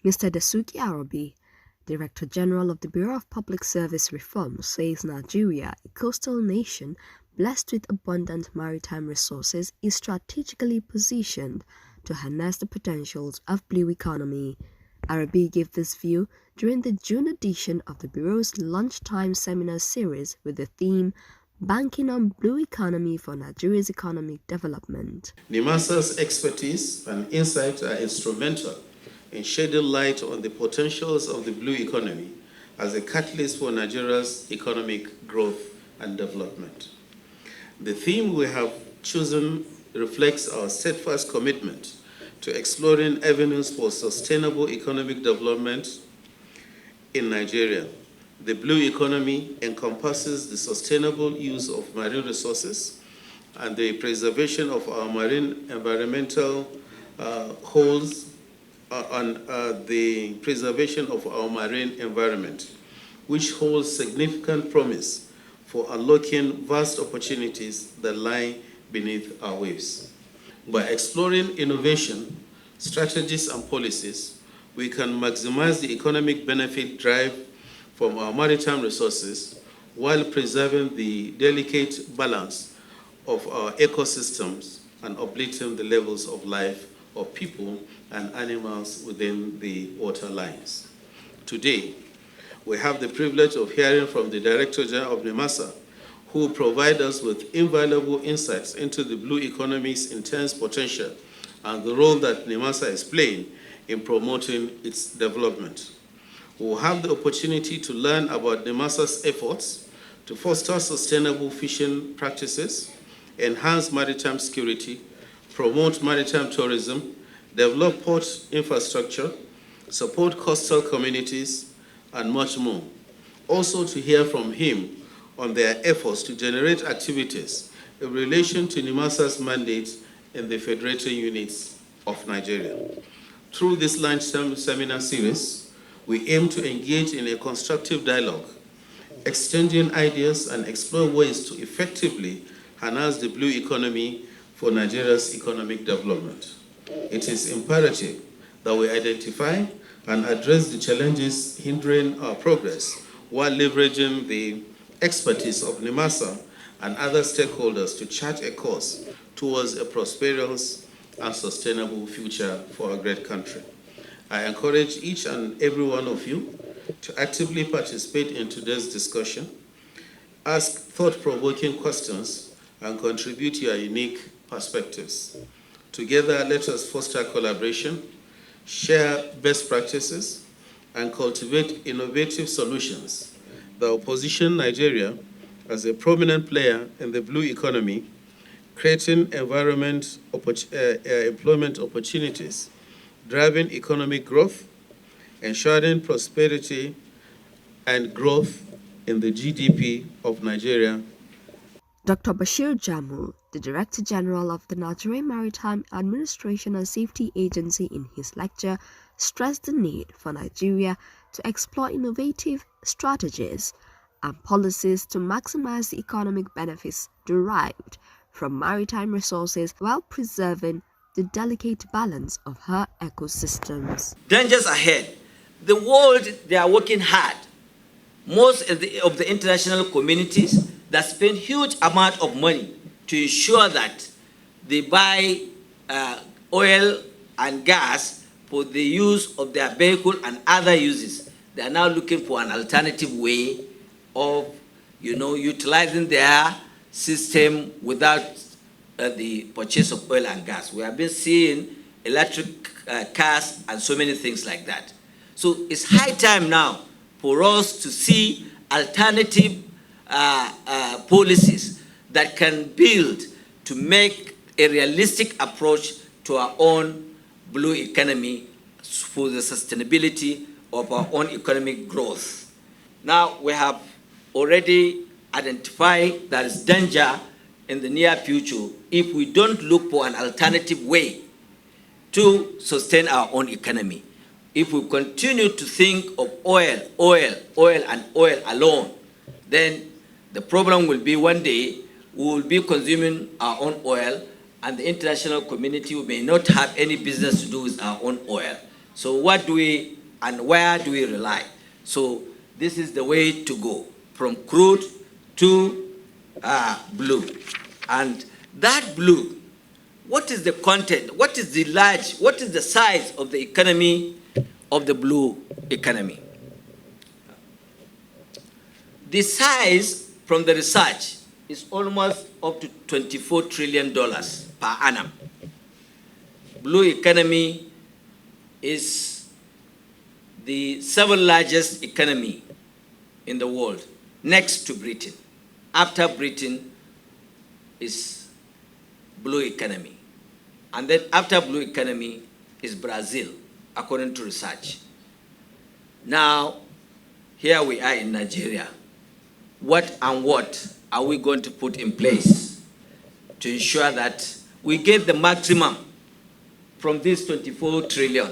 Mr. Dasuki Arabi, Director General of the Bureau of Public Service Reform, says Nigeria, a coastal nation blessed with abundant maritime resources, is strategically positioned to harness the potentials of blue economy. Arabi gave this view during the June edition of the Bureau's lunchtime seminar series with the theme Banking on Blue Economy for Nigeria's Economic Development. NIMASA's expertise and insights are instrumental in shedding light on the potentials of the blue economy as a catalyst for Nigeria's economic growth and development. The theme we have chosen reflects our steadfast commitment to exploring avenues for sustainable economic development in Nigeria. The blue economy encompasses the sustainable use of marine resources and the preservation of our marine environmental holes on the preservation of our marine environment, which holds significant promise for unlocking vast opportunities that lie beneath our waves. By exploring innovation, strategies, and policies, we can maximize the economic benefit derived from our maritime resources while preserving the delicate balance of our ecosystems and uplifting the levels of life of people and animals within the waterlines. Today, we have the privilege of hearing from the Director General of NIMASA, who will provide us with invaluable insights into the blue economy's intense potential and the role that NIMASA is playing in promoting its development. We will have the opportunity to learn about NIMASA's efforts to foster sustainable fishing practices, enhance maritime security, promote maritime tourism, develop port infrastructure, support coastal communities, and much more. Also to hear from him on their efforts to generate activities in relation to NIMASA's mandate in the federating units of Nigeria. Through this lunch seminar series, we aim to engage in a constructive dialogue, exchanging ideas and explore ways to effectively harness the blue economy for Nigeria's economic development. It is imperative that we identify and address the challenges hindering our progress while leveraging the expertise of NIMASA and other stakeholders to chart a course towards a prosperous and sustainable future for our great country. I encourage each and every one of you to actively participate in today's discussion, ask thought-provoking questions, and contribute your unique perspectives. Together, let us foster collaboration, share best practices, and cultivate innovative solutions that will position Nigeria as a prominent player in the blue economy, creating employment opportunities, driving economic growth, ensuring prosperity and growth in the GDP of Nigeria. Dr. Bashir Jamu, the Director General of the Nigerian Maritime Administration and Safety Agency, in his lecture, stressed the need for Nigeria to explore innovative strategies and policies to maximize the economic benefits derived from maritime resources while preserving the delicate balance of her ecosystems. Dangers ahead. The world, they are working hard. Most of the international communities that spend huge amount of money to ensure that they buy oil and gas for the use of their vehicle and other uses. They are now looking for an alternative way of, utilizing their system without the purchase of oil and gas. We have been seeing electric cars and so many things like that. So it's high time now for us to see alternative policies that can build to make a realistic approach to our own blue economy for the sustainability of our own economic growth. Now we have already identified there is danger in the near future if we don't look for an alternative way to sustain our own economy. If we continue to think of oil alone, then the problem will be one day we will be consuming our own oil and the international community may not have any business to do with our own oil. So what do we and where do we rely? So this is the way to go, from crude to blue. And that blue, what is the content? What is the size of the economy of the blue economy? The size from the research is almost up to $24 trillion per annum. Blue economy is the seventh largest economy in the world, next to Britain. After Britain is blue economy. And then after blue economy is Brazil, according to research. Now, here we are in Nigeria. What are we going to put in place to ensure that we get the maximum from this 24 trillion